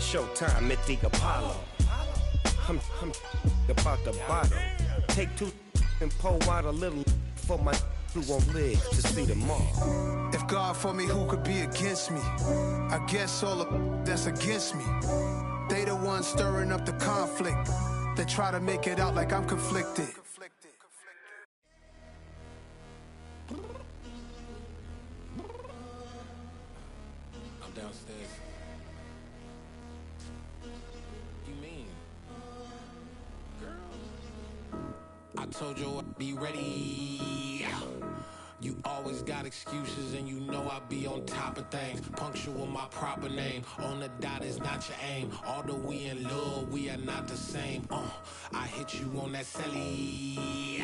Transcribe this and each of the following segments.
showtime at the Apollo. I'm about the bottle. Take two and pour out a little for my who won't live to see tomorrow. If God for me, who could be against me? I guess all of that's against me. They the ones stirring up the conflict. They try to make it out like I'm conflicted. I'm downstairs. You mean? Girl, I told you I'd be ready. You always got excuses and you know I be on top of things. Punctual my proper name. On the dot is not your aim. Although we in love, we are not the same. I hit you on that celly.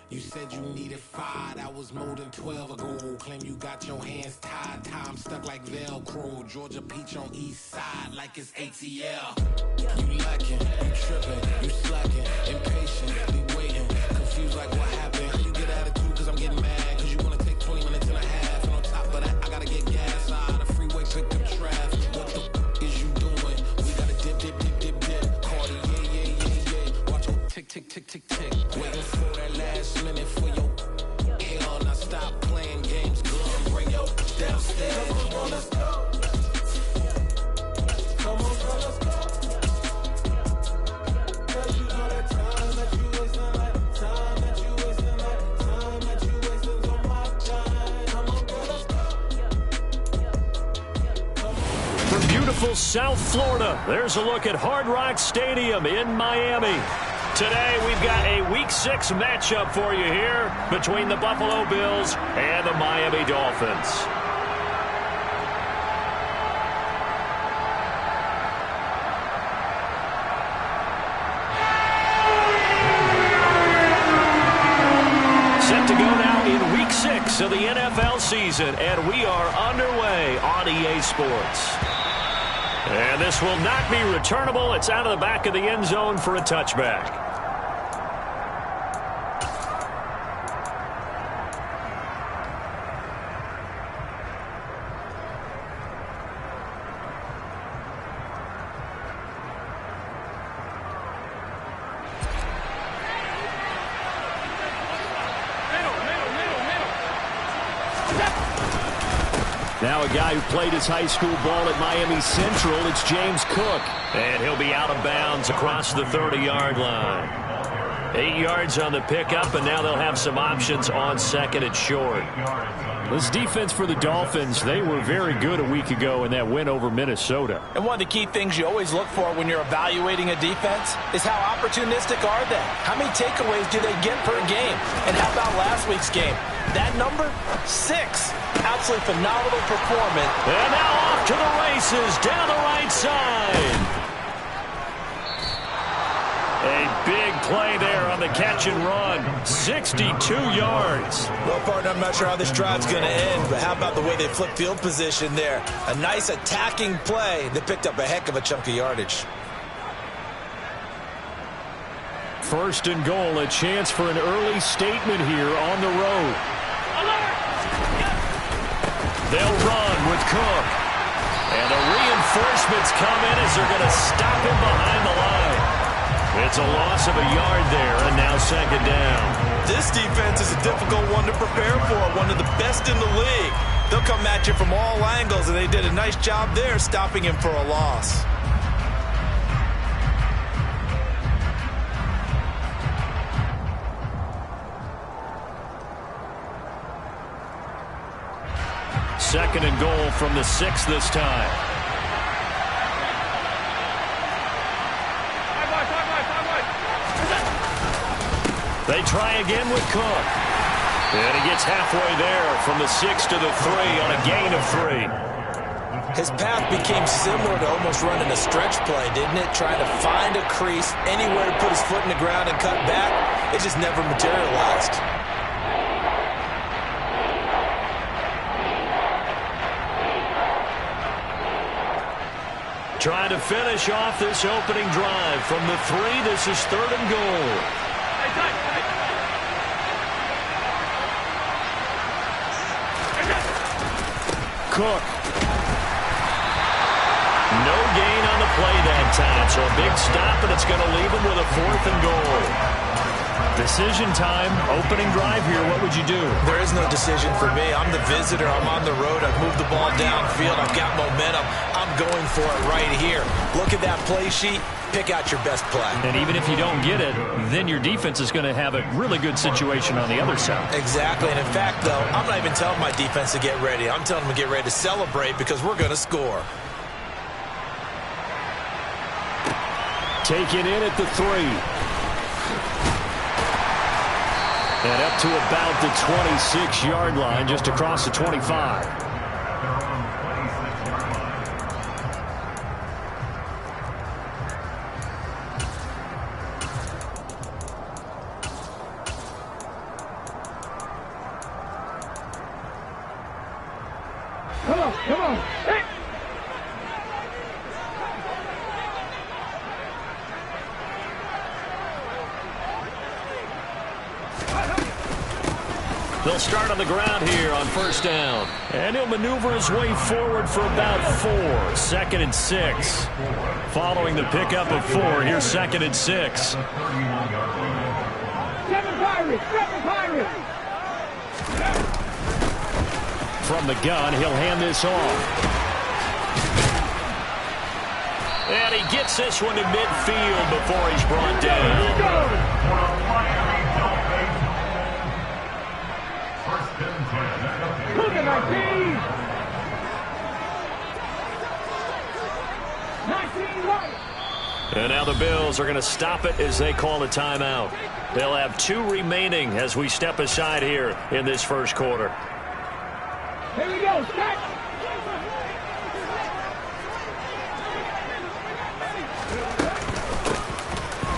You said you needed 5, that was more than 12 ago. Claim you got your hands tied, time stuck like Velcro. Georgia Peach on east side like it's ATL. You lacking, you tripping, you slacking, impatient, be waiting, confused like what happened. How you get attitude cause I'm getting mad, cause you wanna take 20 minutes and a half. And on top of that, I gotta get gas out of the freeway, pick up traffic. What the is you doing? We gotta dip, Cardi, yeah. Watch your tick, waiting for that last minute for your hell. Now stop playing games, girl, and bring your downstairs. Come on, let's go. Come on, girl, let's go. Cause you know that time that you wasting, like time that you wasting, like time that you wasting on my time. Come on, girl, let's go. From beautiful South Florida, there's a look at Hard Rock Stadium in Miami. Today, we've got a Week 6 matchup for you here between the Buffalo Bills and the Miami Dolphins. Set to go now in Week 6 of the NFL season, and we are underway on EA Sports. And this will not be returnable. It's out of the back of the end zone for a touchback. Now a guy who played his high school ball at Miami Central, it's James Cook. And he'll be out of bounds across the 30-yard line. 8 yards on the pickup, and now they'll have some options on second and short. This defense for the Dolphins, they were very good a week ago in that win over Minnesota. And one of the key things you always look for when you're evaluating a defense is how opportunistic are they? How many takeaways do they get per game? And how about last week's game? That number, 6. Absolutely phenomenal performance. And now off to the races down the right side. A big play there on the catch and run. 62 yards. Well, partner, I'm not sure how this drive's going to end, but how about the way they flip field position there? A nice attacking play that picked up a heck of a chunk of yardage. First and goal, a chance for an early statement here on the road. They'll run with Cook. And the reinforcements come in as they're going to stop him behind the line. It's a loss of a yard there, and now second down. This defense is a difficult one to prepare for, one of the best in the league. They'll come at you from all angles, and they did a nice job there stopping him for a loss. Second and goal from the 6 this time. They try again with Cook. And he gets halfway there from the 6 to the 3 on a gain of 3. His path became similar to almost running a stretch play, didn't it? Trying to find a crease, anywhere to put his foot in the ground and cut back. It just never materialized. Trying to finish off this opening drive from the 3. This is third and goal. Cook. No gain on time. So a big stop, and it's going to leave them with a 4th and goal. Decision time, opening drive here. What would you do? There is no decision for me. I'm the visitor. I'm on the road. I've moved the ball downfield. I've got momentum. I'm going for it right here. Look at that play sheet. Pick out your best play. And even if you don't get it, then your defense is going to have a really good situation on the other side. Exactly. And in fact, though, I'm not even telling my defense to get ready. I'm telling them to get ready to celebrate because we're going to score. Taken in at the 3. And up to about the 26-yard line, just across the 25. Come on. Hey. They'll start on the ground here on 1st down. And he'll maneuver his way forward for about 4. 2nd and 6. Following the pickup of 4, here's 2nd and 6. Seven Pirates. From the gun, he'll hand this off. And he gets this one to midfield before he's brought down. And now the Bills are going to stop it as they call a timeout. They'll have 2 remaining as we step aside here in this first quarter. Here we go. Start.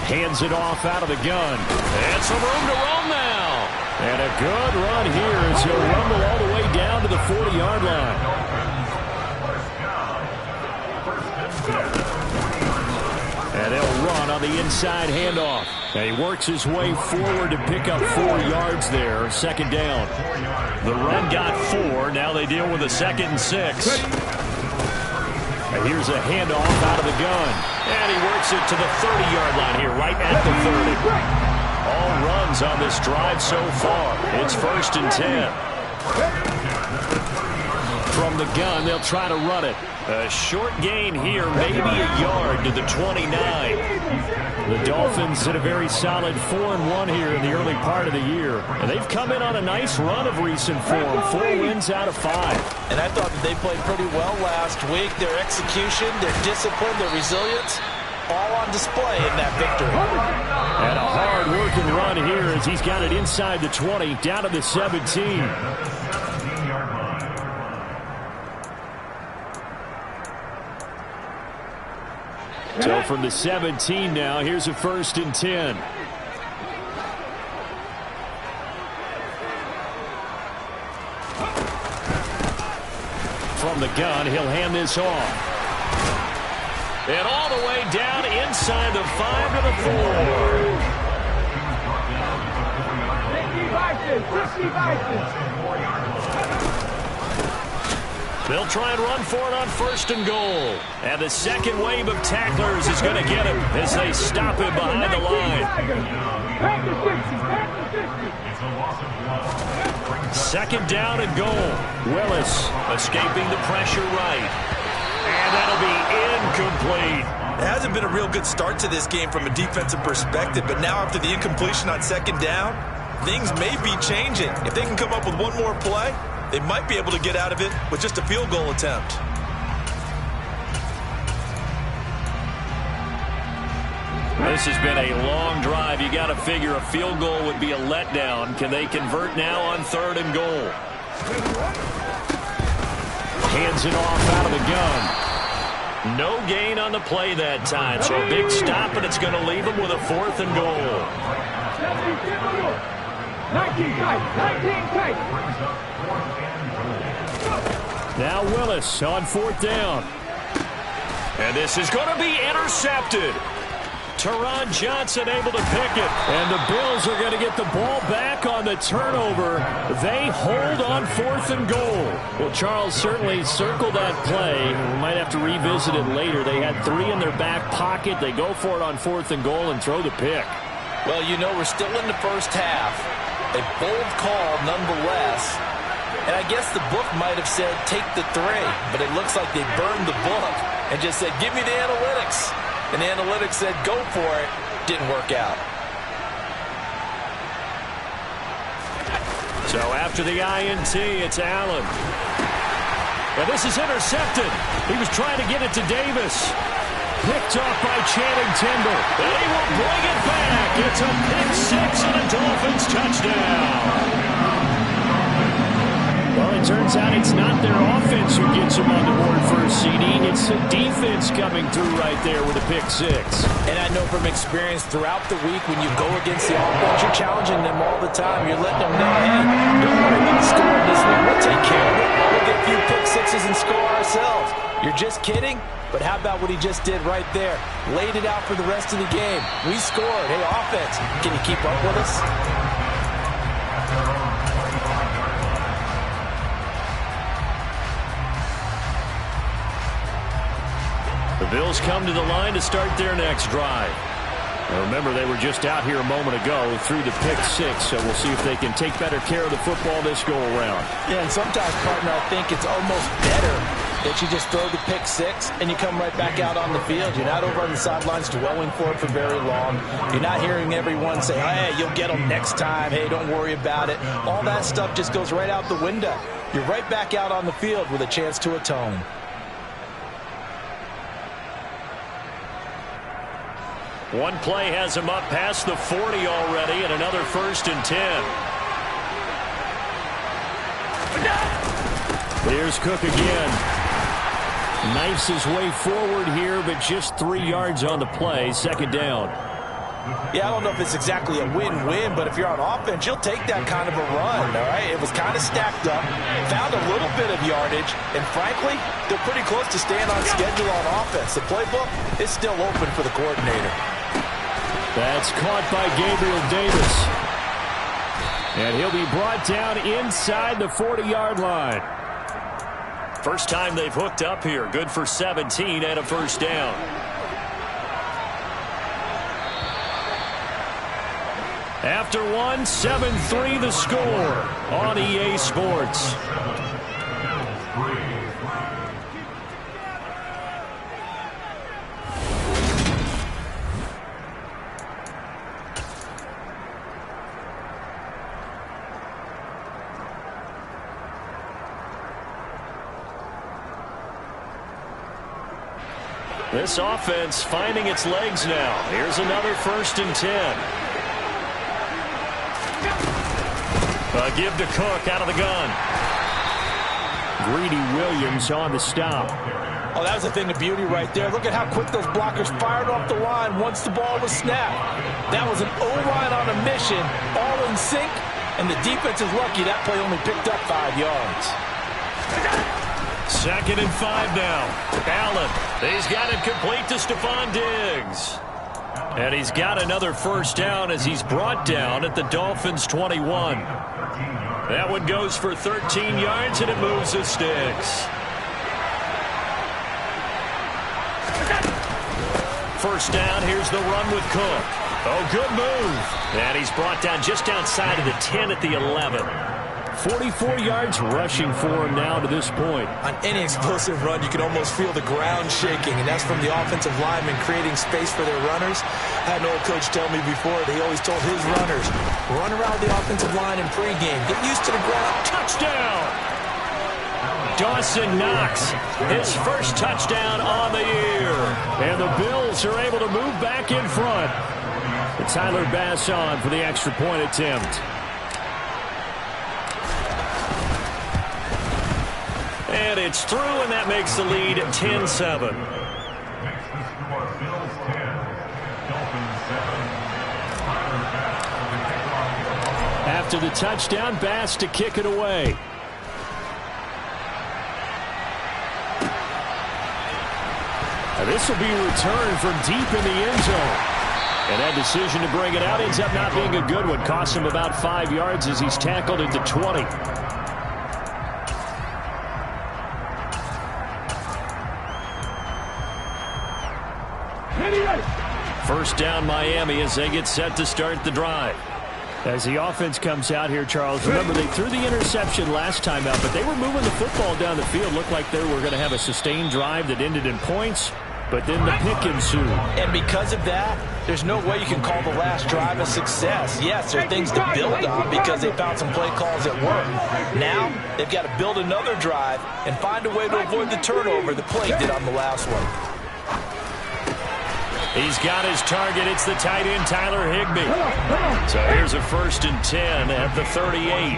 Hands it off out of the gun. And some room to roam now. And a good run here as he'll rumble all the way down to the 40-yard line. And he'll run on the inside handoff. And he works his way forward to pick up 4 yards there. 2nd down. The run got 4. Now they deal with a 2nd and 6. And here's a handoff out of the gun. And he works it to the 30-yard line here, right at the 30. All runs on this drive so far. It's 1st and 10. From the gun, they'll try to run it. A short gain here, maybe a yard to the 29. The Dolphins had a very solid 4-1 here in the early part of the year. And they've come in on a nice run of recent form. 4 wins out of 5. And I thought that they played pretty well last week. Their execution, their discipline, their resilience, all on display in that victory. And a hard-working run here as he's got it inside the 20, down to the 17. So from the 17 now, here's a 1st and 10. From the gun, he'll hand this off. And all the way down inside the 5 to the 4. They'll try and run for it on 1st and goal. And the second wave of tacklers is going to get him as they stop him behind the line. 2nd down and goal. Willis escaping the pressure right. And that'll be incomplete. It hasn't been a real good start to this game from a defensive perspective, but now after the incompletion on 2nd down, things may be changing. If they can come up with one more play, they might be able to get out of it with just a field goal attempt. This has been a long drive. You got to figure a field goal would be a letdown. Can they convert now on 3rd and goal? Hands it off out of the gun. No gain on the play that time. So a big stop, and it's going to leave them with a 4th and goal. 19 tight. Now Willis on 4th down. And this is going to be intercepted. Teron Johnson able to pick it. And the Bills are going to get the ball back on the turnover. They hold on 4th and goal. Well, Charles certainly circled that play. We might have to revisit it later. They had 3 in their back pocket. They go for it on 4th and goal and throw the pick. Well, you know, we're still in the first half. A bold call nonetheless. And I guess the book might have said take the 3, but it looks like they burned the book and just said give me the analytics. And the analytics said go for it. Didn't work out. So after the INT, it's Allen. And this is intercepted. He was trying to get it to Davis. Picked off by Channing Timber. And he will bring it back. It's a pick 6 and a Dolphins touchdown. Well, it turns out it's not their offense who gets them on the board for a CD. It's the defense coming through right there with a pick 6. And I know from experience throughout the week when you go against the offense, you're challenging them all the time. You're letting them know, hey, don't worry about scoring this week. We'll take care of it. We'll get a few pick 6s and score ourselves. You're just kidding? But how about what he just did right there? Laid it out for the rest of the game. We scored. Hey, offense, can you keep up with us? The Bills come to the line to start their next drive. Now remember, they were just out here a moment ago through the pick 6, so we'll see if they can take better care of the football this go-around. Yeah, and sometimes, partner, I think it's almost better that you just throw the pick 6 and you come right back out on the field. You're not over on the sidelines dwelling for it for very long. You're not hearing everyone say, hey, you'll get them next time. Hey, don't worry about it. All that stuff just goes right out the window. You're right back out on the field with a chance to atone. One play has him up past the 40 already, and another 1st and 10. Here's Cook again. Knifes his way forward here, but just 3 yards on the play. 2nd down. Yeah, I don't know if it's exactly a win-win, but if you're on offense, you'll take that kind of a run, all right? It was kind of stacked up, found a little bit of yardage, and frankly, they're pretty close to staying on schedule on offense. The playbook is still open for the coordinator. That's caught by Gabriel Davis. And he'll be brought down inside the 40-yard line. First time they've hooked up here. Good for 17 and a 1st down. After one, 7-3 the score on EA Sports. This offense finding its legs now. Here's another 1st and 10. Give to Cook out of the gun. Greedy Williams on the stop. Oh, that was a thing of beauty right there. Look at how quick those blockers fired off the line once the ball was snapped. That was an O-line on a mission, all in sync, and the defense is lucky that play only picked up 5 yards. 2nd and 5 now. Allen, he's got it complete to Stephon Diggs. And he's got another 1st down as he's brought down at the Dolphins' 21. That one goes for 13 yards, and it moves the sticks. 1st down, here's the run with Cook. Oh, good move. And he's brought down just outside of the 10 at the 11. 44 yards rushing for him now to this point. On any explosive run, you can almost feel the ground shaking, and that's from the offensive linemen creating space for their runners. I had an old coach tell me before that he always told his runners, run around the offensive line in pregame. Get used to the ground. Touchdown! Dawson Knox, his 1st touchdown on the year. And the Bills are able to move back in front. And Tyler Bass on for the extra point attempt. And it's through, and that makes the lead 10-7. After the touchdown, Bass to kick it away. Now this will be returned from deep in the end zone. And that decision to bring it out ends up not being a good one. Costs him about 5 yards as he's tackled at the 20. First down Miami as they get set to start the drive. As the offense comes out here, Charles, remember they threw the interception last time out, but they were moving the football down the field. Looked like they were going to have a sustained drive that ended in points, but then the pick ensued. And because of that, there's no way you can call the last drive a success. Yes, there are things to build on because they found some play calls that work. Now, they've got to build another drive and find a way to avoid the turnover the play did on the last one. He's got his target. It's the tight end, Tyler Higbee. So here's a 1st and 10 at the 38.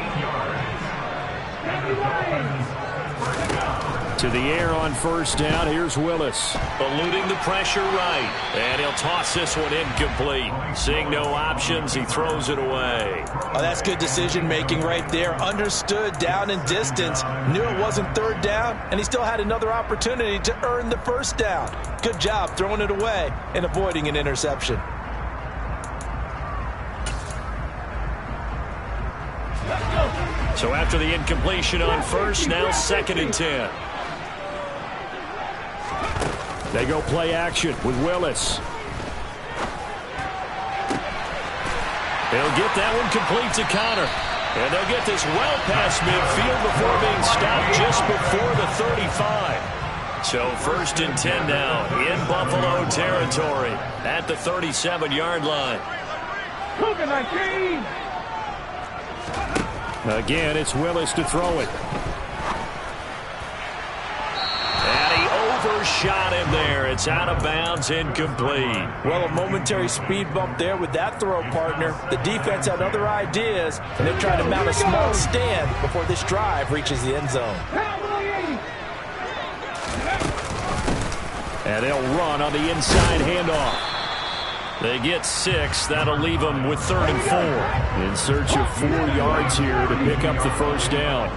To the air on first down. Here's Willis. Eluding the pressure right. And he'll toss this one incomplete. Seeing no options, he throws it away. Oh, that's good decision-making right there. Understood down and distance. Knew it wasn't 3rd down, and he still had another opportunity to earn the 1st down. Good job throwing it away and avoiding an interception. So after the incompletion on first, now 2nd and 10. They go play action with Willis. They'll get that one complete to Connor. And they'll get this well past midfield before being stopped just before the 35. So 1st and 10 now in Buffalo territory at the 37-yard line. Again, it's Willis to throw it. And he overshot him there. It's out of bounds, incomplete. Well, a momentary speed bump there with that throw, partner. The defense had other ideas, and they're trying to mount a small stand before this drive reaches the end zone. And they'll run on the inside handoff. They get 6. That'll leave them with 3rd and 4. In search of 4 yards here to pick up the 1st down.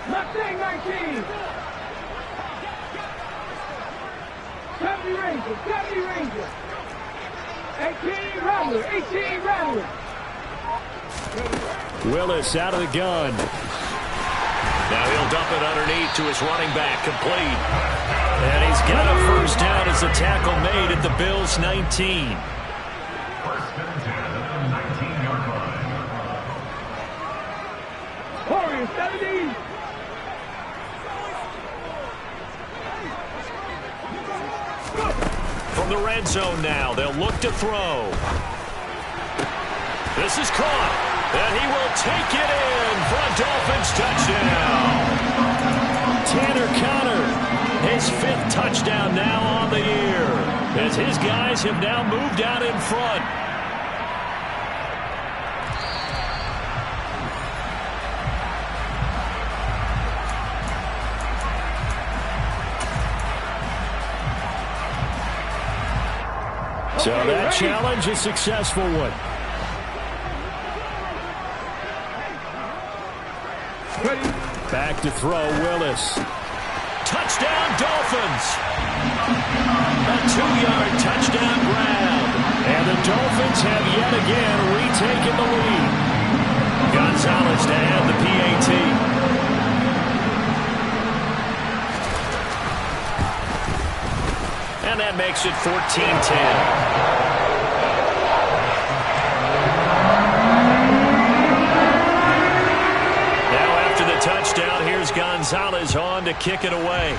Mustang 19. 70 Rangers. 18 Rattler. Willis out of the gun. Now he'll dump it underneath to his running back, complete. And he's got a 1st down as the tackle made at the Bills' 19. 1st and 10 at the 19-yard line. Warriors 70. From the red zone now, they'll look to throw. This is caught, and he will take it in for a Dolphins touchdown. Tanner Connor, his 5th touchdown now on the year, as his guys have now moved out in front. So that challenge, a successful one. Back to throw, Willis. Touchdown, Dolphins! A 2-yard touchdown grab. And the Dolphins have yet again retaken the lead. Gonzalez to add the PAT. And that makes it 14-10. Touchdown. Here's Gonzalez on to kick it away.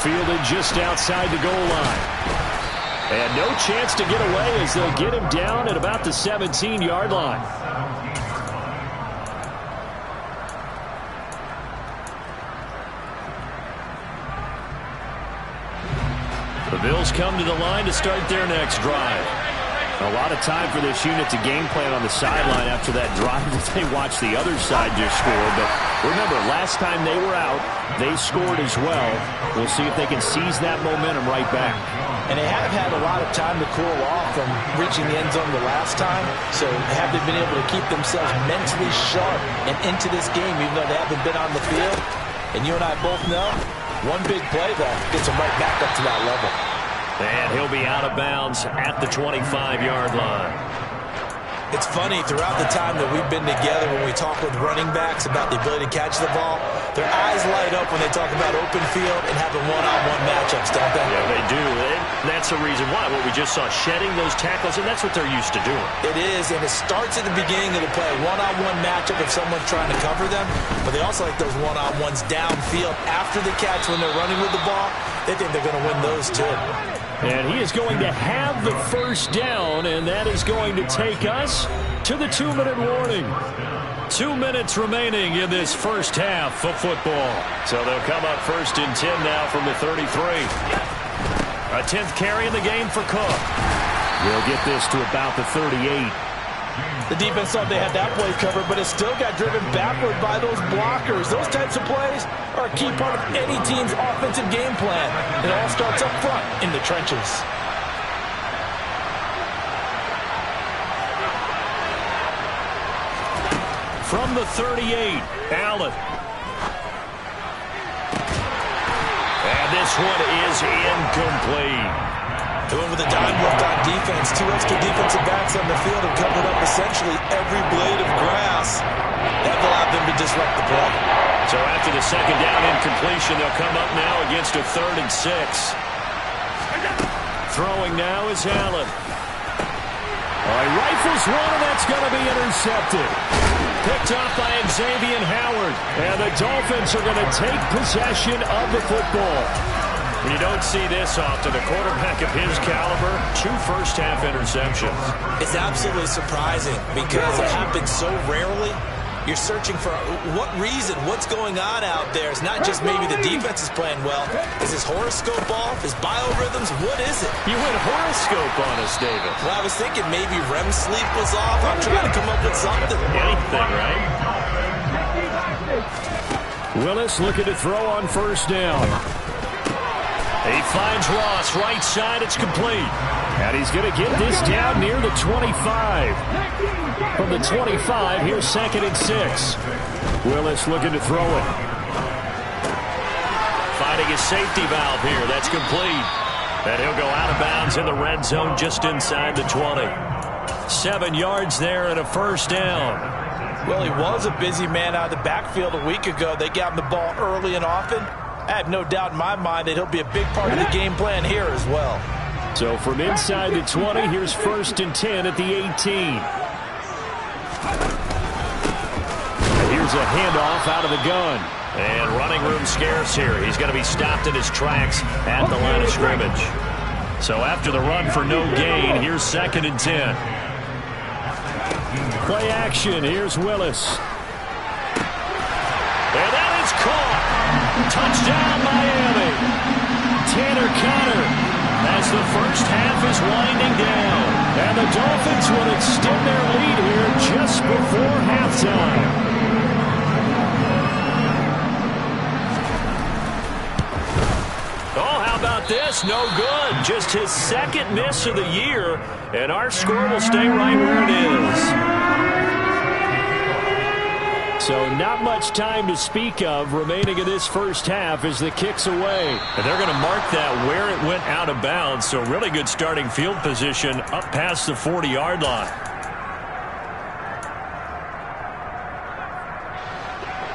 Fielded just outside the goal line. And no chance to get away as they'll get him down at about the 17-yard line. The Bills come to the line to start their next drive. A lot of time for this unit to game plan on the sideline after that drive that they watched the other side just score. But remember, last time they were out, they scored as well. We'll see if they can seize that momentum right back. And they have had a lot of time to cool off from reaching the end zone the last time. So have they been able to keep themselves mentally sharp and into this game, even though they haven't been on the field? And you and I both know, one big play, though, gets them right back up to that level. And he'll be out of bounds at the 25-yard line. It's funny, throughout the time that we've been together, when we talk with running backs about the ability to catch the ball, their eyes light up when they talk about open field and having one-on-one matchups, don't they? Yeah, they do. And that's the reason why. What we just saw, shedding those tackles, and that's what they're used to doing. It is, and it starts at the beginning of the play. One-on-one matchup if someone's trying to cover them, but they also like those one-on-ones downfield after the catch when they're running with the ball. They think they're going to win those, too. And he is going to have the first down, and that is going to take us to the 2-minute warning. 2 minutes remaining in this first half of football. So they'll come up first and 10 now from the 33. A 10th carry in the game for Cook. We'll get this to about the 38. The defense thought they had that play covered, but it still got driven backward by those blockers. Those types of plays are a key part of any team's offensive game plan. It all starts up front in the trenches. From the 38, Allen. And this one is incomplete. They went with a dime left on defense. 2 extra defensive backs on the field and covered up essentially every blade of grass. That allowed them to disrupt the play. So after the second down incompletion, they'll come up now against a 3rd and 6. Throwing now is Allen. He rifles one, and that's going to be intercepted. Picked off by Xavier Howard. And the Dolphins are going to take possession of the football. You don't see this often. A quarterback of his caliber, 2 first-half interceptions. It's absolutely surprising because it happens so rarely. You're searching for what reason, what's going on out there. It's not just maybe the defense is playing well. Is his horoscope off? His biorhythms? What is it? You went horoscope on us, David. Well, I was thinking maybe REM sleep was off. I'm trying to come up with something. Anything, right? Willis looking to throw on first down. He finds Ross, right side, it's complete. And he's going to get this down near the 25. From the 25, here's 2nd and 6. Willis looking to throw it. Finding his safety valve here, that's complete. And he'll go out of bounds in the red zone just inside the 20. 7 yards there and a first down. Well, he was a busy man out of the backfield a week ago. They got him the ball early and often. I have no doubt in my mind that he'll be a big part of the game plan here as well. So from inside the 20, here's 1st and 10 at the 18. And here's a handoff out of the gun. And running room scarce here. He's going to be stopped in his tracks at the line of scrimmage. So after the run for no gain, here's 2nd and 10. Play action. Here's Willis. And that is caught. Touchdown, Miami. Tanner Conner as the first half is winding down. And the Dolphins will extend their lead here just before halftime. Oh, how about this? No good. Just his 2nd miss of the year. And our score will stay right where it is. So not much time to speak of remaining in this first half as the kick's away. And they're going to mark that where it went out of bounds. So really good starting field position up past the 40-yard line.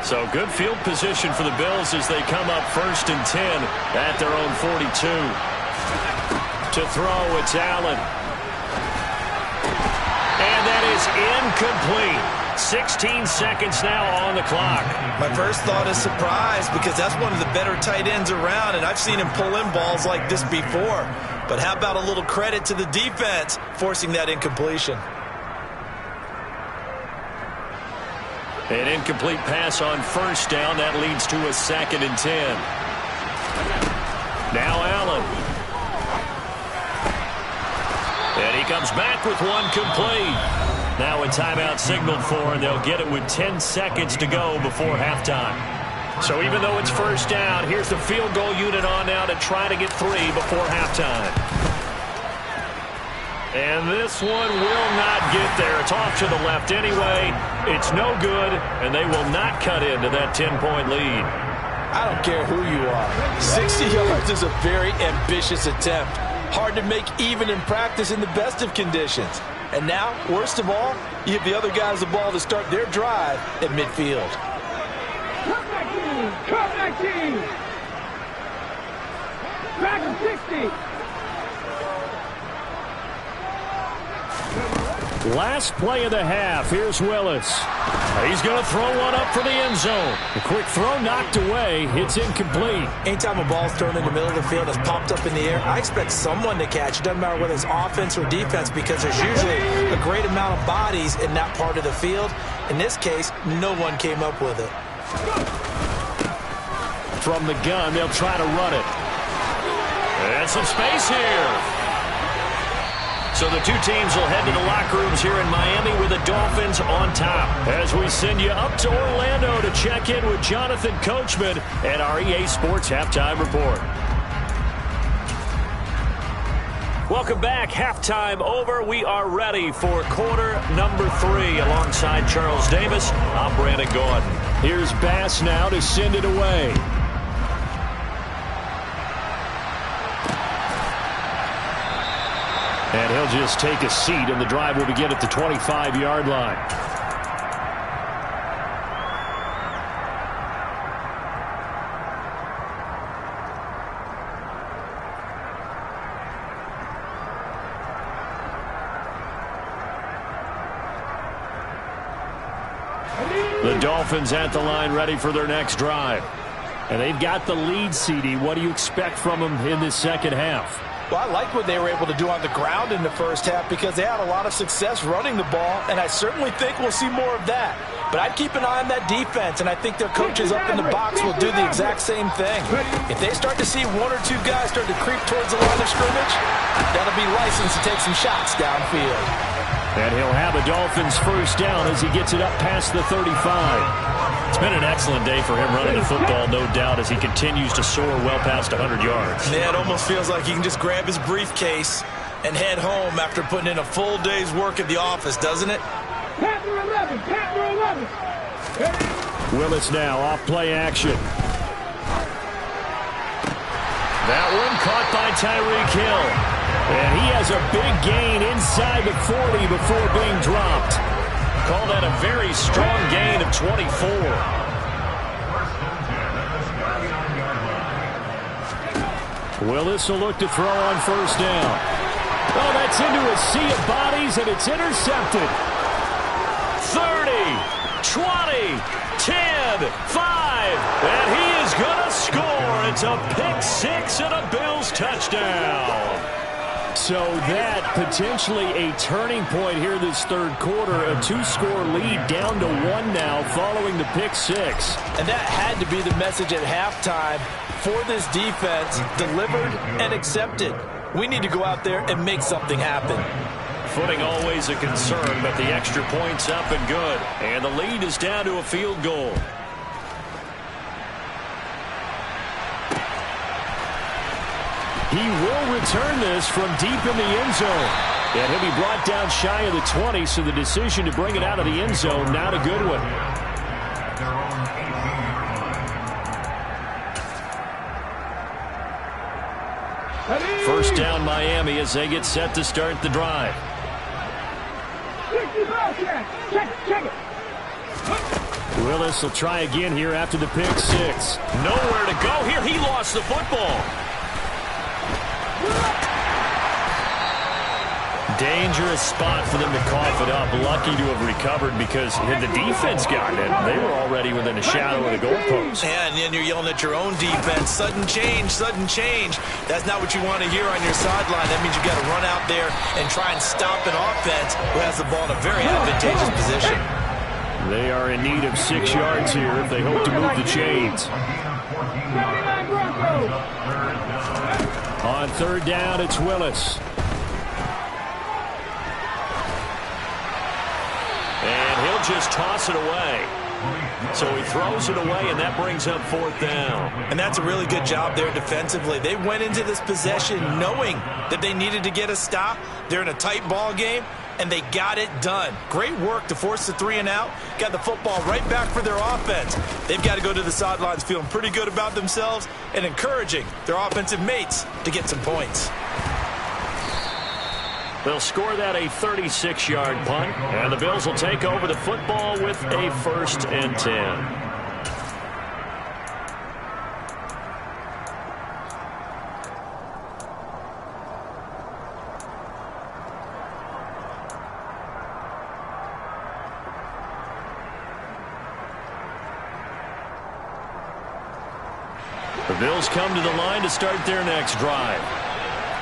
So good field position for the Bills as they come up 1st and 10 at their own 42. To throw, it's Allen. And that is incomplete. 16 seconds now on the clock. My first thought is surprise because that's one of the better tight ends around, and I've seen him pull in balls like this before. But how about a little credit to the defense forcing that incompletion? An incomplete pass on first down. That leads to a 2nd and 10. Now Allen. And he He comes back with one complete. Now a timeout signaled for, and they'll get it with 10 seconds to go before halftime. So even though it's first down, here's the field goal unit on now to try to get 3 before halftime. And this one will not get there. It's off to the left anyway. It's no good, and they will not cut into that 10-point lead. I don't care who you are. 60 yards is a very ambitious attempt. Hard to make even in practice in the best of conditions. And now, worst of all, you give the other guys the ball to start their drive at midfield. Come back team! Back to 60! Last play of the half. Here's Willis. He's going to throw one up for the end zone. A quick throw knocked away. It's incomplete. Anytime a ball's thrown in the middle of the field that's popped up in the air, I expect someone to catch. It doesn't matter whether it's offense or defense because there's usually a great amount of bodies in that part of the field. In this case, no one came up with it. From the gun, they'll try to run it. And some space here. So the two teams will head to the locker rooms here in Miami with the Dolphins on top. As we send you up to Orlando to check in with Jonathan Coachman at our EA Sports Halftime Report. Welcome back. Halftime over. We are ready for quarter number 3 alongside Charles Davis. I'm Brandon Gordon. Here's Bass now to send it away. And he'll just take a seat, and the drive will begin at the 25-yard line. The Dolphins at the line ready for their next drive. And they've got the lead, CD. What do you expect from them in this second half? Well, I like what they were able to do on the ground in the first half because they had a lot of success running the ball, and I certainly think we'll see more of that. But I'd keep an eye on that defense, and I think their coaches up in the box will do the exact same thing. If they start to see 1 or 2 guys start to creep towards the line of scrimmage, that'll be licensed to take some shots downfield. And he'll have a Dolphins first down as he gets it up past the 35. It's been an excellent day for him running the football, no doubt, as he continues to soar well past 100 yards. Yeah, it almost feels like he can just grab his briefcase and head home after putting in a full day's work at the office, doesn't it? Panther 11, Panther 11. Willis now off play action. That one caught by Tyreek Hill. And he has a big gain inside the 40 before being dropped. Call that a very strong gain of 24. Willis will look to throw on first down. Oh, that's into a sea of bodies, and it's intercepted. 30, 20, 10, 5, and he is going to score. It's a pick-6 and a Bills touchdown. So that potentially a turning point here this third quarter. A 2-score lead down to 1 now following the pick-6. And that had to be the message at halftime for this defense, delivered and accepted. We need to go out there and make something happen. Footing always a concern, but the extra point's up and good. And the lead is down to a field goal. He will return this from deep in the end zone. And he'll be brought down shy of the 20, so the decision to bring it out of the end zone, not a good one. First down Miami as they get set to start the drive. Check it. Willis will try again here after the pick-6. Nowhere to go here. He lost the football. Dangerous spot for them to cough it up. Lucky to have recovered because had the defense gotten it, they were already within a shadow of the goalpost. Yeah, and then you're yelling at your own defense. Sudden change, sudden change. That's not what you want to hear on your sideline. That means you got to run out there and try and stop an offense who has the ball in a very advantageous position. They are in need of 6 yards here if they hope to move the chains. On third down, it's Willis. just toss it away. So he throws it away, and that brings up 4th down. And that's a really good job there defensively. They went into this possession knowing that they needed to get a stop. They're in a tight ball game, and they got it done. Great work to force the 3 and out. Got the football right back for their offense. They've got to go to the sidelines feeling pretty good about themselves and encouraging their offensive mates to get some points. They'll score that a 36-yard punt, and the Bills will take over the football with a 1st and 10. The Bills come to the line to start their next drive.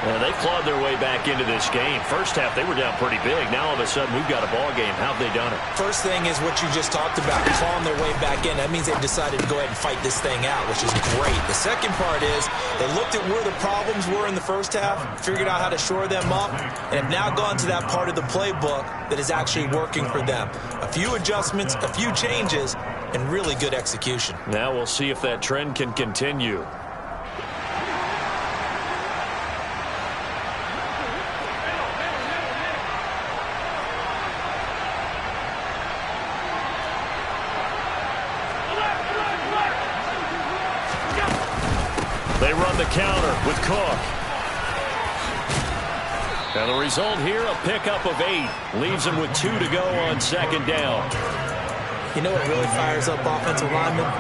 They clawed their way back into this game. First half, they were down pretty big. Now, all of a sudden, we've got a ball game. How have they done it? First thing is what you just talked about, clawing their way back in. That means they've decided to go ahead and fight this thing out, which is great. The second part is they looked at where the problems were in the first half, figured out how to shore them up, and have now gone to that part of the playbook that is actually working for them. A few adjustments, a few changes, and really good execution. Now we'll see if that trend can continue. They run the counter with Cook. And the result here, a pickup of 8. Leaves them with 2 to go on 2nd down. You know what really fires up offensive linemen?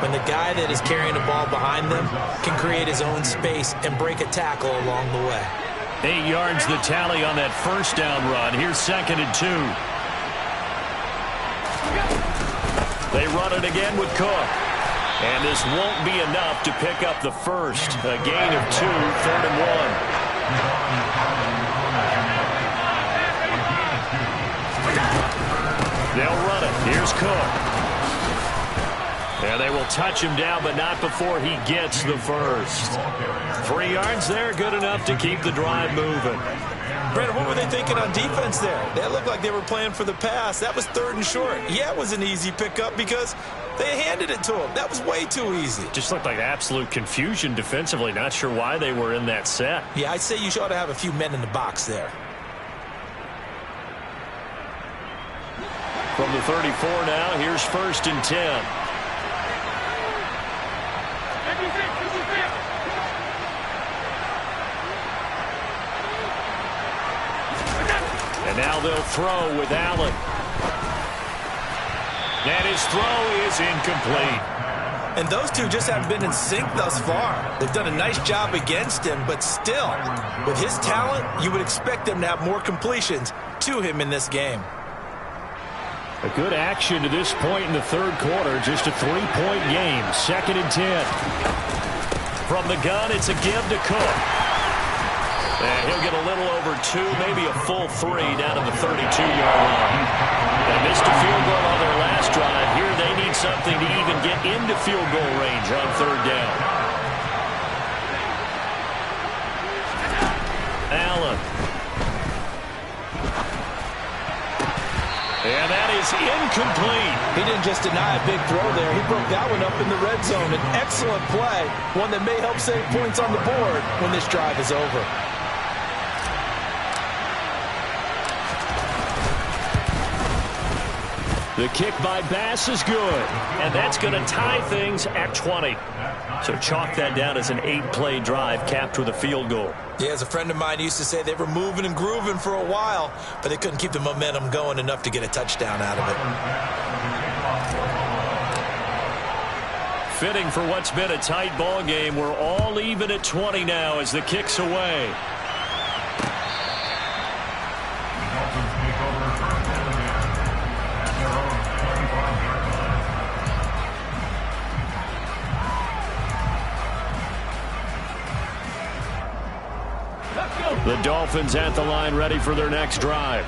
When the guy that is carrying the ball behind them can create his own space and break a tackle along the way. 8 yards the tally on that 1st down run. Here's 2nd and 2. They run it again with Cook. And this won't be enough to pick up the 1st. A gain of 2, 3rd and 1. They'll run it. Here's Cook. And they will touch him down, but not before he gets the 1st. 3 yards there, good enough to keep the drive moving. Brandon, what were they thinking on defense there? They looked like they were playing for the pass. That was 3rd and short. Yeah, it was an easy pickup because they handed it to him. That was way too easy. Just looked like absolute confusion defensively. Not sure why they were in that set. Yeah, I'd say you ought to have a few men in the box there. From the 34 now, here's 1st and 10. And now they'll throw with Allen. And his throw is incomplete. And those two just haven't been in sync thus far. They've done a nice job against him, but still, with his talent, you would expect them to have more completions to him in this game. A good action to this point in the 3rd quarter. Just a 3-point game. 2nd and 10. From the gun, it's a give to Cook. And he'll get a little over 2, maybe a full 3 down to the 32-yard line. They missed a field goal on their last drive. Here they need something to even get into field goal range on 3rd down. Allen. And that is incomplete. He didn't just deny a big throw there. He broke that one up in the red zone. An excellent play, one that may help save points on the board when this drive is over. The kick by Bass is good, and that's going to tie things at 20. So chalk that down as an 8-play drive capped with a field goal. Yeah, as a friend of mine used to say, they were moving and grooving for a while, but they couldn't keep the momentum going enough to get a touchdown out of it. Fitting for what's been a tight ball game. We're all even at 20 now as the kick's away. The Dolphins at the line ready for their next drive.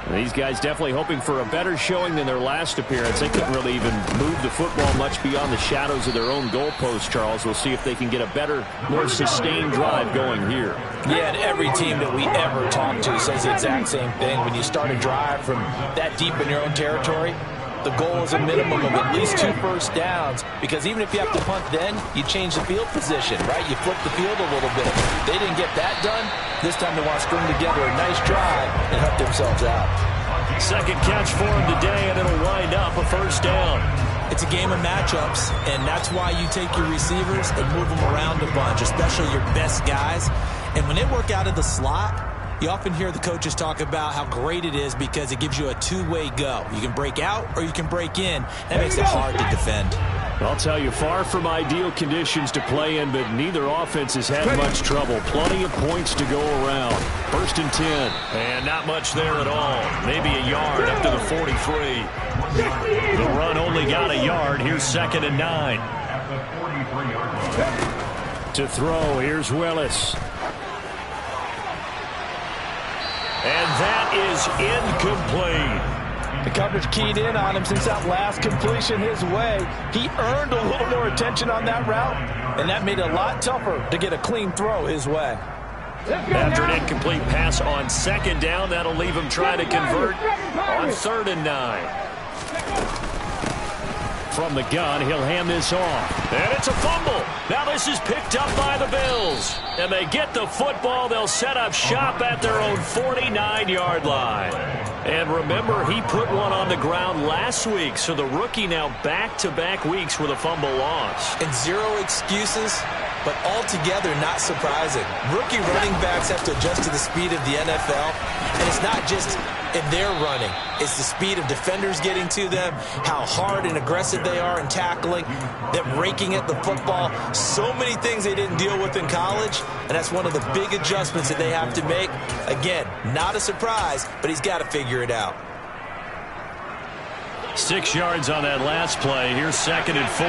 These guys definitely hoping for a better showing than their last appearance. They couldn't really even move the football much beyond the shadows of their own goalpost, Charles. We'll see if they can get a better, more sustained drive going here. Yeah, and every team that we ever talk to says the exact same thing. When you start a drive from that deep in your own territory, the goal is a minimum of at least 2 first downs, because even if you have to punt then, you change the field position, right? You flip the field a little bit. They didn't get that done. This time they want to string together a nice drive and help themselves out. Second catch for him today, and it'll wind up a first down. It's a game of matchups, and that's why you take your receivers and move them around a bunch, especially your best guys. And when they work out of the slot, you often hear the coaches talk about how great it is because it gives you a two-way go. You can break out or you can break in. That makes it hard to defend. I'll tell you, far from ideal conditions to play in, but neither offense has had much trouble. Plenty of points to go around. 1st and 10. And not much there at all. Maybe a yard up to the 43. The run only got a yard. Here's 2nd and 9. To throw, here's Willis. And that is incomplete. The coverage keyed in on him since that last completion his way. He earned a little more attention on that route, and that made it a lot tougher to get a clean throw his way. After an incomplete pass on 2nd down, that'll leave him trying to convert on 3rd and 9. From the gun, he'll hand this off. And it's a fumble. Now this is picked up by the Bills. And they get the football. They'll set up shop at their own 49-yard line. And remember, he put one on the ground last week. So the rookie now back-to-back weeks with a fumble loss. And 0 excuses, but altogether not surprising. Rookie running backs have to adjust to the speed of the NFL. And it's not just in their running. It's the speed of defenders getting to them, how hard and aggressive they are in tackling, them raking at the football. So many things they didn't deal with in college, and that's one of the big adjustments that they have to make. Again, not a surprise, but he's got to figure it out. 6 yards on that last play. Here's 2nd and 4.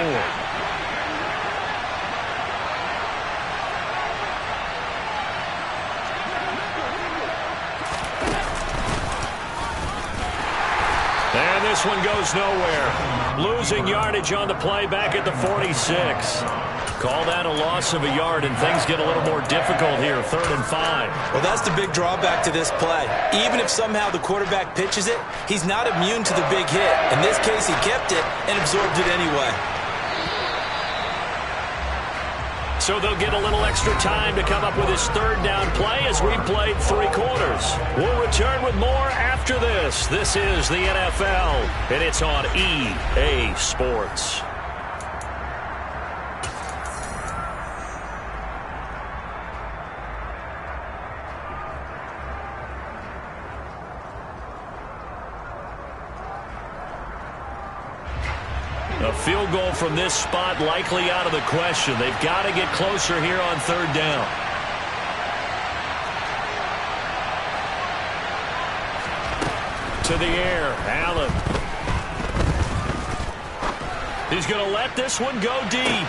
And this one goes nowhere. Losing yardage on the play back at the 46. Call that a loss of a yard, and things get a little more difficult here. 3rd and 5. Well, that's the big drawback to this play. Even if somehow the quarterback pitches it, he's not immune to the big hit. In this case, he kept it and absorbed it anyway. So they'll get a little extra time to come up with his 3rd down play as we played 3 quarters. We'll return with more after this. This is the NFL, and it's on EA Sports. A field goal from this spot likely out of the question. They've got to get closer here on 3rd down. To the air, Allen. He's going to let this one go deep.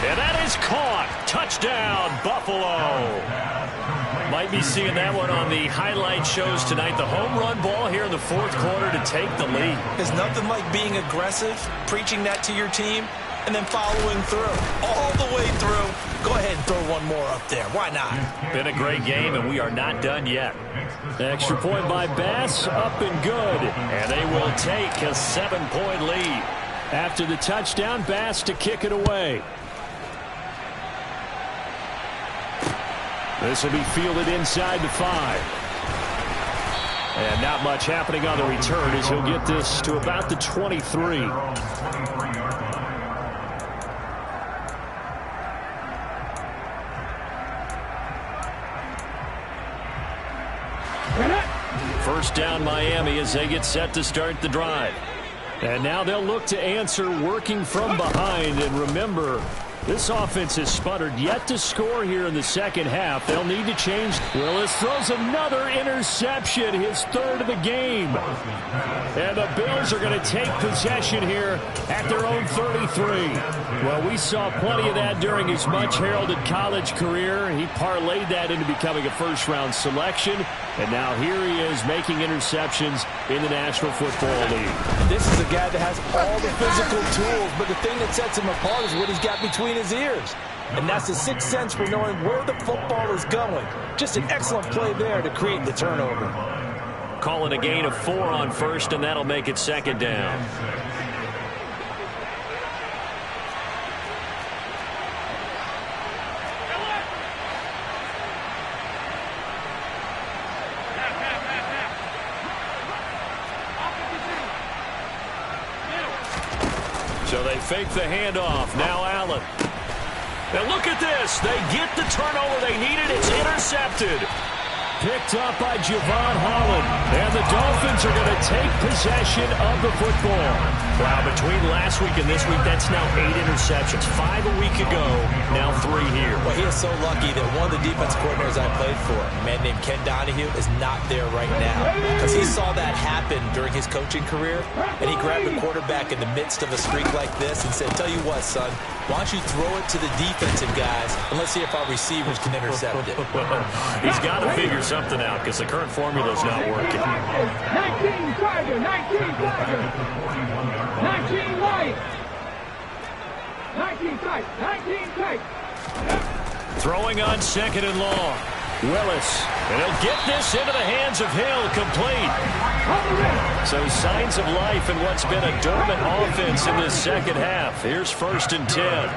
And that is caught. Touchdown, Buffalo. Might be seeing that one on the highlight shows tonight. The home run ball here in the 4th quarter to take the lead. There's nothing like being aggressive, preaching that to your team, and then following through. All the way through. Go ahead and throw one more up there. Why not? Been a great game, and we are not done yet. Extra point by Bass, up and good. And they will take a 7-point lead. After the touchdown, Bass to kick it away. This will be fielded inside the 5. And not much happening on the return as he'll get this to about the 23. First down Miami as they get set to start the drive. And now they'll look to answer working from behind. And remember, this offense has sputtered yet to score here in the 2nd half. They'll need to change. Willis throws another interception, his 3rd of the game. And the Bills are going to take possession here at their own 33. Well, we saw plenty of that during his much heralded college career. He parlayed that into becoming a 1st-round selection. And now here he is making interceptions in the National Football League. This is a guy that has all the physical tools, but the thing that sets him apart is what he's got between his ears. And that's the sixth sense for knowing where the football is going. Just an excellent play there to create the turnover. Calling a gain of 4 on first, and that'll make it second down. So they fake the handoff. Now Allen. Now look at this. They get the turnover they needed. It's intercepted. Picked up by Javon Holland. And the Dolphins are going to take possession of the football. Wow, between last week and this week, that's now 8 interceptions. 5 a week ago, now 3 here. Well, he is so lucky that one of the defense coordinators I played for, a man named Ken Donahue, is not there right now. Because he saw that happen during his coaching career, and he grabbed the quarterback in the midst of a streak like this and said, tell you what, son, why don't you throw it to the defensive guys, and let's see if our receivers can intercept it. He's got to figure something out because the current formula is not working. 19 Tiger, 19 Tiger, 19 light, 19 tight, 19 tight. Throwing on second and long. Willis, and he'll get this into the hands of Hill, complete. So signs of life in what's been a dormant offense in this second half. Here's 1st and 10.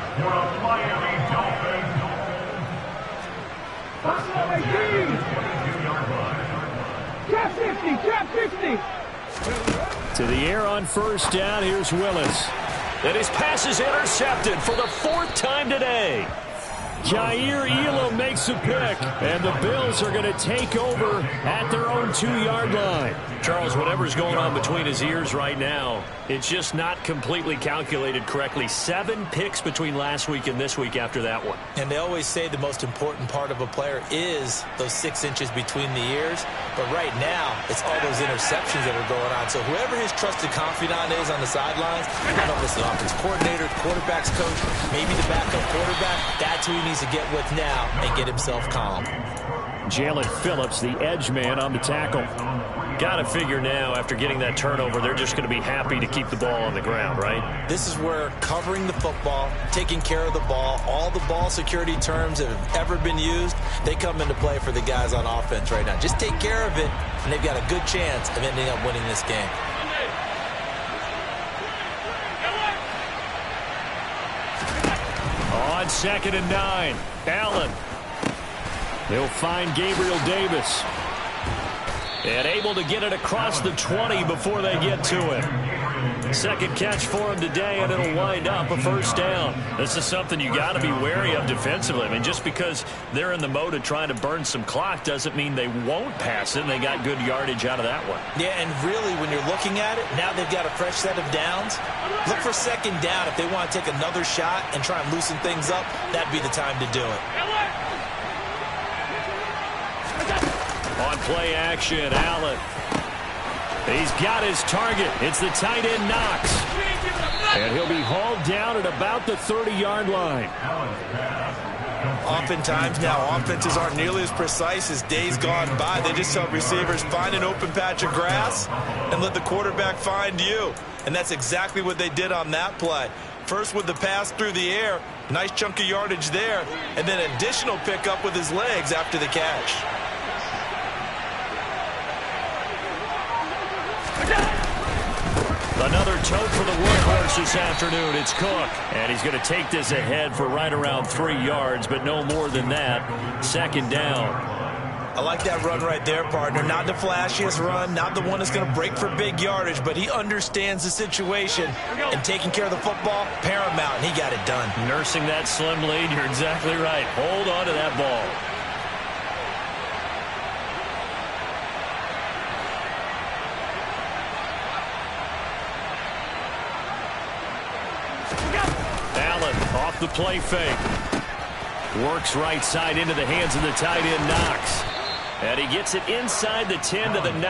Miami Dolphins. Trap 50, trap 50. To the air on 1st down, here's Willis. And his pass is intercepted for the 4th time today. Jair Elam makes a pick, and the Bills are going to take over at their own 2-yard line. Charles, whatever's going on between his ears right now, it's just not completely calculated correctly. 7 picks between last week and this week after that one. And they always say the most important part of a player is those 6 inches between the ears. But right now, it's all those interceptions that are going on. So whoever his trusted confidant is on the sidelines, I don't know if it's the offense coordinator, quarterback's coach, maybe the backup quarterback, that's who he needs to get with now and get himself calm. Jalen Phillips, the edge man on the tackle. Got to figure now, after getting that turnover, they're just going to be happy to keep the ball on the ground, right? This is where covering the football, taking care of the ball, all the ball security terms that have ever been used, they come into play for the guys on offense right now. Just take care of it, and they've got a good chance of ending up winning this game. On 2nd and 9, Allen. He'll find Gabriel Davis. And able to get it across the 20 before they get to him. Second catch for him today, and it'll wind up a 1st down. This is something you got to be wary of defensively. I mean, just because they're in the mode of trying to burn some clock doesn't mean they won't pass it, and they got good yardage out of that one. Yeah, and really, when you're looking at it, now they've got a fresh set of downs. Look for 2nd down. If they want to take another shot and try and loosen things up, that'd be the time to do it. On play action, Allen. He's got his target. It's the tight end Knox. And he'll be hauled down at about the 30-yard line. Oftentimes now, offenses aren't nearly as precise as days gone by. They just tell receivers, find an open patch of grass and let the quarterback find you. And that's exactly what they did on that play. First with the pass through the air, nice chunk of yardage there, and then additional pickup with his legs after the catch. Another tote for the workhorse this afternoon. It's Cook. And he's going to take this ahead for right around 3 yards, but no more than that. 2nd down. I like that run right there, partner. Not the flashiest run, not the one that's going to break for big yardage, but he understands the situation, and taking care of the football, paramount, and he got it done. Nursing that slim lead, you're exactly right. Hold on to that ball. Allen off the play fake. Works right side into the hands of the tight end Knox. And he gets it inside the 10 to the 9.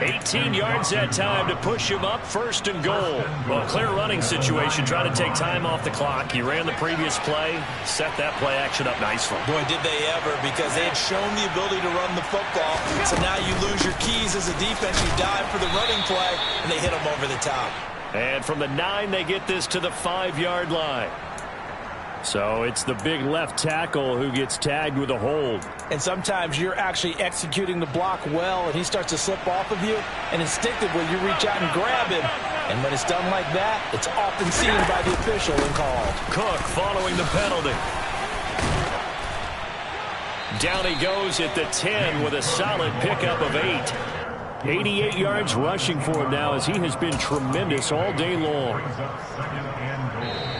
18 yards that time to push him up, 1st and goal. Well, clear running situation, trying to take time off the clock. He ran the previous play, set that play action up nicely. Boy, did they ever, because they had shown the ability to run the football. So now you lose your keys as a defense. You dive for the running play, and they hit them over the top. And from the 9, they get this to the 5-yard line. So it's the big left tackle who gets tagged with a hold. And sometimes you're actually executing the block well, and he starts to slip off of you, and instinctively you reach out and grab him. And when it's done like that, it's often seen by the official and called. Cook following the penalty. Down he goes at the 10 with a solid pickup of 8. 88 yards rushing for him now as he has been tremendous all day long.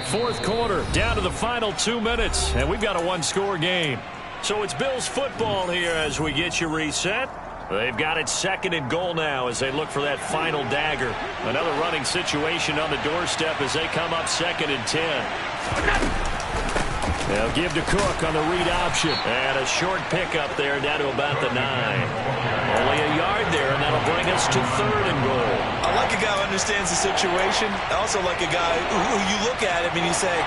4th quarter, down to the final 2 minutes, and we've got a 1-score game. So it's Bills football here as we get you reset. They've got it 2nd and goal now as they look for that final dagger. Another running situation on the doorstep as they come up 2nd and 10. They'll give to Cook on the read option. And a short pickup there down to about the 9. Only a yard there, and that'll bring us to 3rd and goal. I like a guy who understands the situation. I also like a guy who you look at him and you say,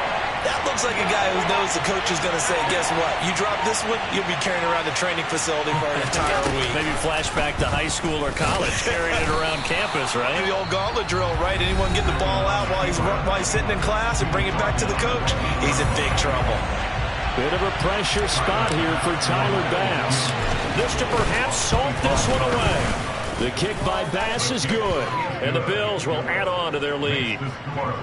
that looks like a guy who knows the coach is going to say, guess what? You drop this one, you'll be carrying around the training facility for an entire week. Maybe flashback to high school or college, carrying it around campus, right? The old gauntlet drill, right? Anyone get the ball out while he's sitting in class and bring it back to the coach? He's in big trouble. Bit of a pressure spot here for Tyler Bass. This to perhaps salt this one away. The kick by Bass is good, and the Bills will add on to their lead.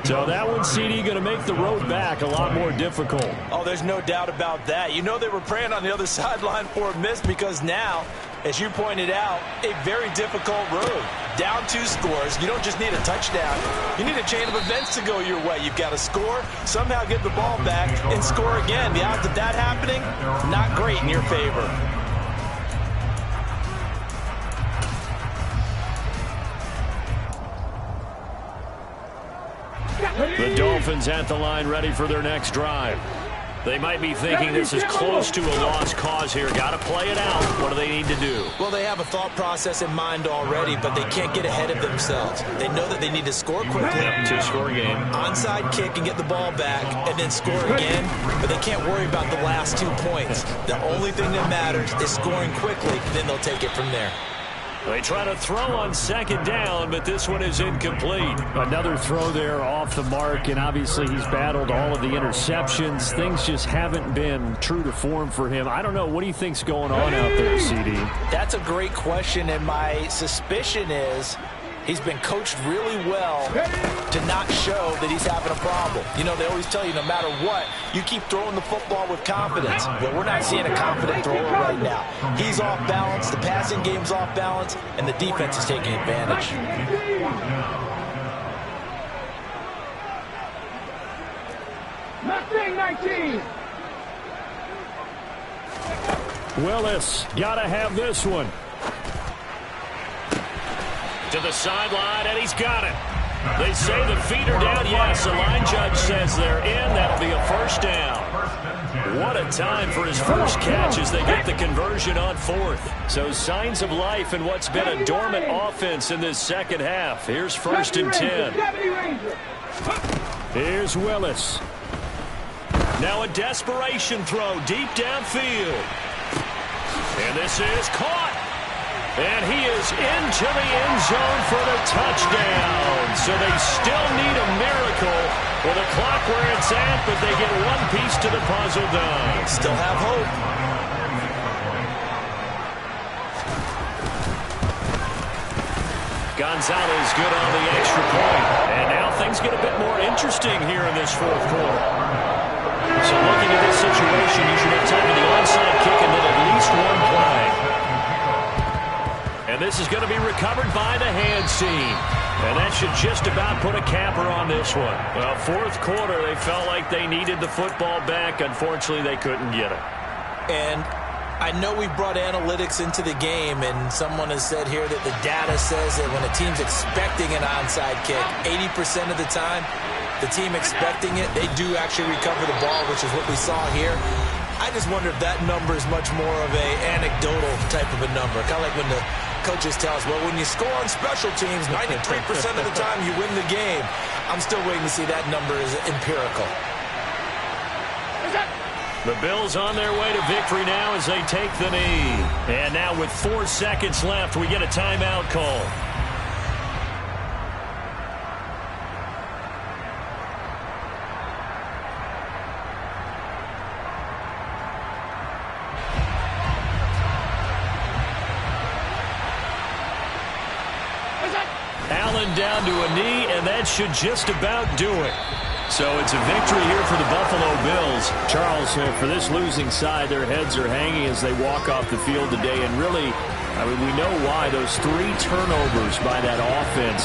So that one, CD, going to make the road back a lot more difficult. Oh, there's no doubt about that. You know they were praying on the other sideline for a miss because now, as you pointed out, a very difficult road. Down 2 scores. You don't just need a touchdown. You need a chain of events to go your way. You've got to score, somehow get the ball back, and score again. The odds of that happening, not great in your favor. The Dolphins at the line ready for their next drive. They might be thinking this is close to a lost cause here. Got to play it out. What do they need to do? Well, they have a thought process in mind already, but they can't get ahead of themselves. They know that they need to score quickly. Yep, 2-score game. Onside kick and get the ball back and then score again, but they can't worry about the last 2 points. The only thing that matters is scoring quickly, then they'll take it from there. They try to throw on 2nd down, but this one is incomplete. Another throw there off the mark, and obviously he's battled all of the interceptions. Things just haven't been true to form for him. I don't know. What do you think's going on out there, CD? That's a great question, and my suspicion is he's been coached really well to not show that he's having a problem. You know, they always tell you no matter what, you keep throwing the football with confidence. Well, we're not seeing a confident thrower right now. He's off balance, the passing game's off balance, and the defense is taking advantage. Mustang 19. Willis, got to have this one. To the sideline, and he's got it. They say the feet are down. Yes, the line judge says they're in. That'll be a 1st down. What a time for his first catch as they get the conversion on 4th. So signs of life in what's been a dormant offense in this 2nd half. Here's 1st and 10. Here's Willis. Now a desperation throw deep downfield. And this is caught. And he is into the end zone for the touchdown. So they still need a miracle with the clock where it's at, but they get one piece to the puzzle done. Still have hope. Gonzalez good on the extra point. And now things get a bit more interesting here in this 4th quarter. So looking at this situation, you should have time for the onside kick and then at least one play. And this is going to be recovered by the hands team. And that should just about put a capper on this one. Well, 4th quarter, they felt like they needed the football back. Unfortunately, they couldn't get it. And I know we brought analytics into the game, and someone has said here that the data says that when a team's expecting an onside kick, 80% of the time, the team expecting it, they do actually recover the ball, which is what we saw here. I just wonder if that number is much more of a anecdotal type of a number. Kind of like when the coaches tell us, well, when you score on special teams, 93% of the time you win the game. I'm still waiting to see that number is empirical. The Bills on their way to victory now as they take the knee. And now with 4 seconds left, we get a timeout call. Allen down to a knee, and that should just about do it. So it's a victory here for the Buffalo Bills. Charles, for this losing side, their heads are hanging as they walk off the field today. And really, I mean, we know why. Those 3 turnovers by that offense